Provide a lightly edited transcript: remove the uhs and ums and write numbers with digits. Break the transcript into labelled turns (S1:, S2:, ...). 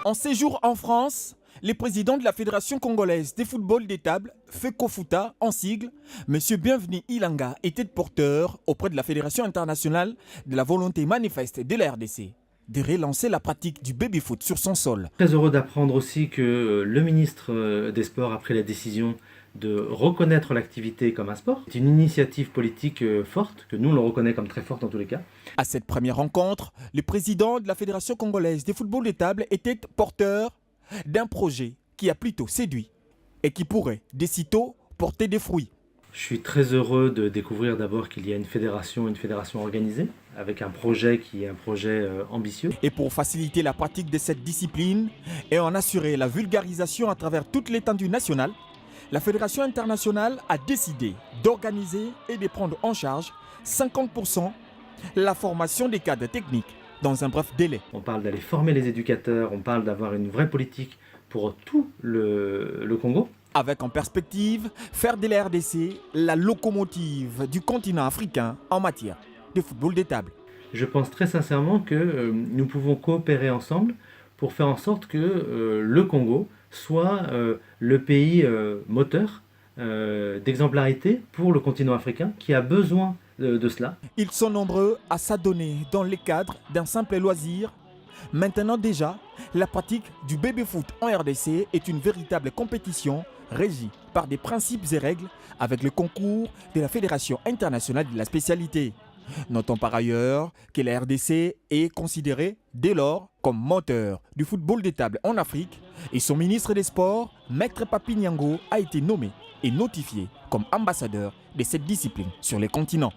S1: En séjour en France, le président de la Fédération congolaise de football de table, FECOFOOTA en sigle, M. Bienvenu Ilanga, était porteur auprès de la Fédération internationale de la volonté manifeste de la RDC de relancer la pratique du baby-foot sur son sol.
S2: Très heureux d'apprendre aussi que le ministre des Sports a pris la décision de reconnaître l'activité comme un sport. C'est une initiative politique forte, que nous on le reconnaît comme très forte en tous les cas.
S1: À cette première rencontre, le président de la Fédération congolaise de football de table était porteur d'un projet qui a plutôt séduit et qui pourrait, de sitôt, porter des fruits.
S2: Je suis très heureux de découvrir d'abord qu'il y a une fédération organisée, avec un projet qui est un projet ambitieux.
S1: Et pour faciliter la pratique de cette discipline et en assurer la vulgarisation à travers toute l'étendue nationale, la Fédération internationale a décidé d'organiser et de prendre en charge 50% la formation des cadres techniques dans un bref délai.
S2: On parle d'aller former les éducateurs, on parle d'avoir une vraie politique pour tout le Congo.
S1: Avec en perspective, faire de la RDC la locomotive du continent africain en matière de football de table.
S2: Je pense très sincèrement que nous pouvons coopérer ensemble pour faire en sorte que le Congo soit le pays moteur d'exemplarité pour le continent africain qui a besoin de cela.
S1: Ils sont nombreux à s'adonner dans le cadre d'un simple loisir. Maintenant déjà, la pratique du baby-foot en RDC est une véritable compétition régie par des principes et règles avec le concours de la Fédération internationale de la spécialité. Notons par ailleurs que la RDC est considérée dès lors comme moteur du football de table en Afrique et son ministre des Sports, Maître Papi Nyango, a été nommé et notifié comme ambassadeur de cette discipline sur les continents.